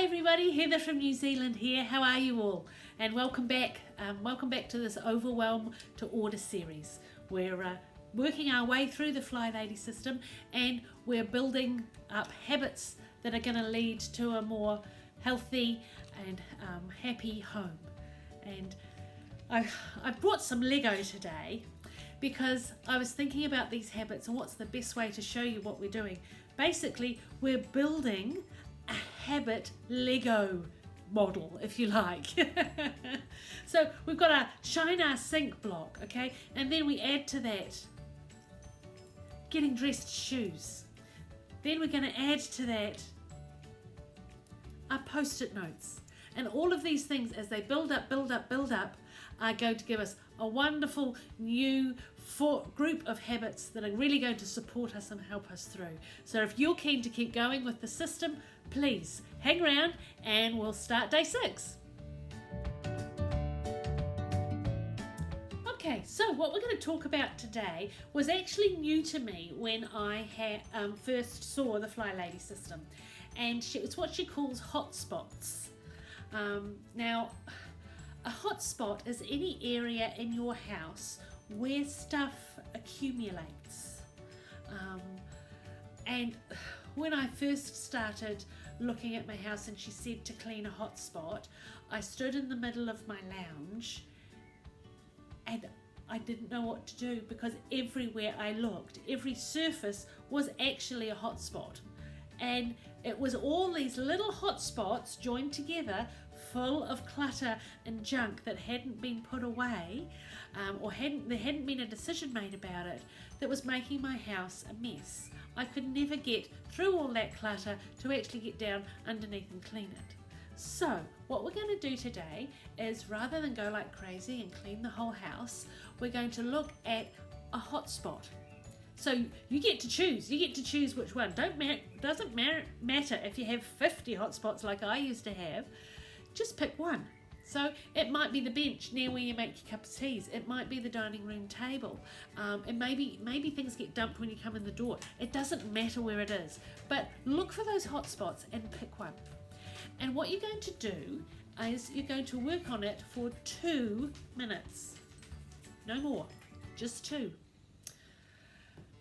Hi everybody, Heather from New Zealand here. How are you all? And welcome back. Welcome back to this Overwhelm to Order series. We're working our way through the Flylady system and we're building up habits that are going to lead to a more healthy and happy home. And I brought some Lego today because I was thinking about these habits and what's the best way to show you what we're doing. Basically, we're building a habit Lego model, if you like. So we've got a shine our sink block, okay, and then we add to that getting dressed shoes. Then we're going to add to that our post-it notes, and all of these things, as they build up, are going to give us a wonderful new group of habits that are really going to support us and help us through. So if you're keen to keep going with the system, please hang around and we'll start day 6. Okay, so what we're going to talk about today was actually new to me when I first saw the Flylady system, and it's what she calls hotspots. Now, a hotspot is any area in your house where stuff accumulates. And when I first started looking at my house and she said to clean a hotspot, I stood in the middle of my lounge and I didn't know what to do, because everywhere I looked, every surface was actually a hotspot. And it was all these little hotspots joined together, full of clutter and junk that hadn't been put away, or there hadn't been a decision made about it, that was making my house a mess. I could never get through all that clutter to actually get down underneath and clean it. So what we're going to do today is, rather than go like crazy and clean the whole house, we're going to look at a hotspot. So you get to choose. You get to choose which one. Doesn't matter if you have 50 hotspots like I used to have. Just pick one. So it might be the bench near where you make your cup of teas. It might be the dining room table. And maybe things get dumped when you come in the door. It doesn't matter where it is. But look for those hotspots and pick one. And what you're going to do is you're going to work on it for 2 minutes. No more. Just 2.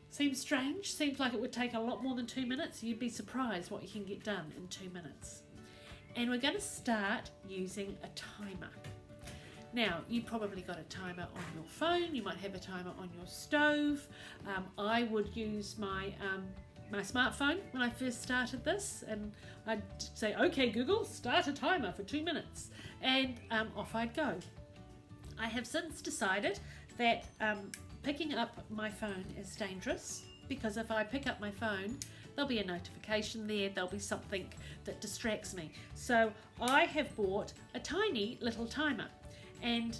Seems strange, seems like it would take a lot more than 2 minutes. You'd be surprised what you can get done in 2 minutes. And we're going to start using a timer. Now, you probably got a timer on your phone, you might have a timer on your stove. I would use my smartphone when I first started this, and I'd say, okay Google, start a timer for 2 minutes, and off I'd go. I have since decided that picking up my phone is dangerous, because if I pick up my phone, there'll be a notification there'll be something that distracts me. So I have bought a tiny little timer, and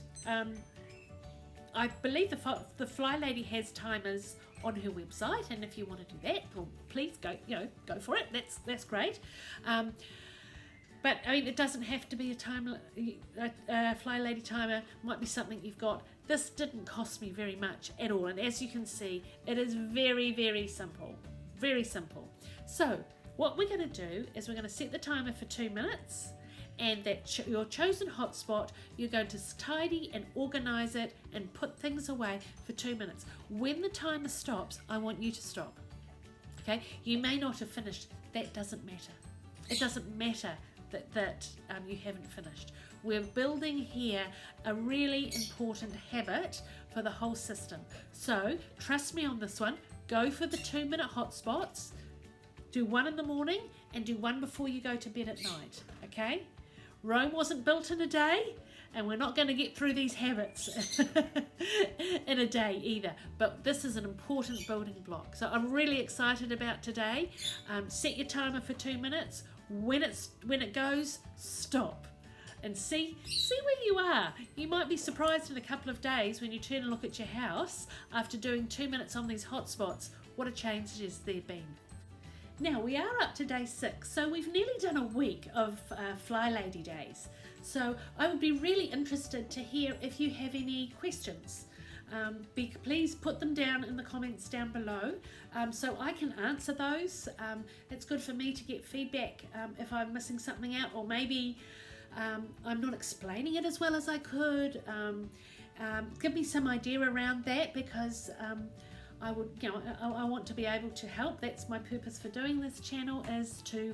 I believe the Flylady has timers on her website, and if you want to do that, well, please go for it. That's great. But I mean, it doesn't have to be a Flylady timer. Might be something you've got. This didn't cost me very much at all, and as you can see, it is very, very simple. Very simple. So what we're going to do is we're going to set the timer for 2 minutes, and that your chosen hotspot, you're going to tidy and organize it and put things away for 2 minutes. When the timer stops, I want you to stop. Okay? You may not have finished. That doesn't matter. It doesn't matter that you haven't finished. We're building here a really important habit for the whole system. So trust me on this one. Go for the 2 minute hotspots. Do one in the morning and do one before you go to bed at night. Okay? Rome wasn't built in a day, and we're not going to get through these habits in a day either. But this is an important building block. So I'm really excited about today. Set your timer for 2 minutes. When it goes, stop. And see where you are. You might be surprised in a couple of days when you turn and look at your house after doing 2 minutes on these hotspots, what a change has there been. Now we are up to day 6, so we've nearly done a week of Flylady days. So I would be really interested to hear if you have any questions. please put them down in the comments down below so I can answer those. It's good for me to get feedback if I'm missing something out, or maybe I'm not explaining it as well as I could. Give me some idea around that, because I would, I want to be able to help. That's my purpose for doing this channel, is to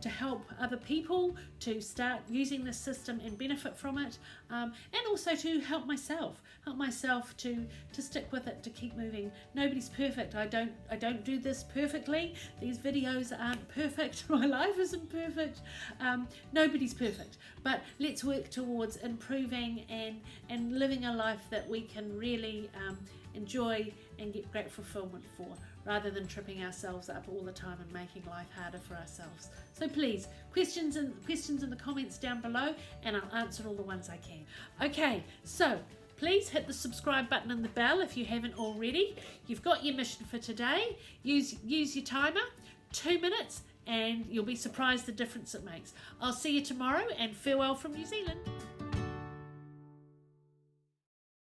help other people to start using this system and benefit from it, and also to help myself to stick with it, to keep moving. Nobody's perfect. I don't do this perfectly. These videos aren't perfect. My life isn't perfect. Nobody's perfect, but let's work towards improving and living a life that we can really enjoy and get great fulfillment for, rather than tripping ourselves up all the time and making life harder for ourselves. So please, questions in the comments down below, and I'll answer all the ones I can. Okay, so please hit the subscribe button and the bell if you haven't already. You've got your mission for today. Use your timer, 2 minutes, and you'll be surprised the difference it makes. I'll see you tomorrow, and farewell from New Zealand.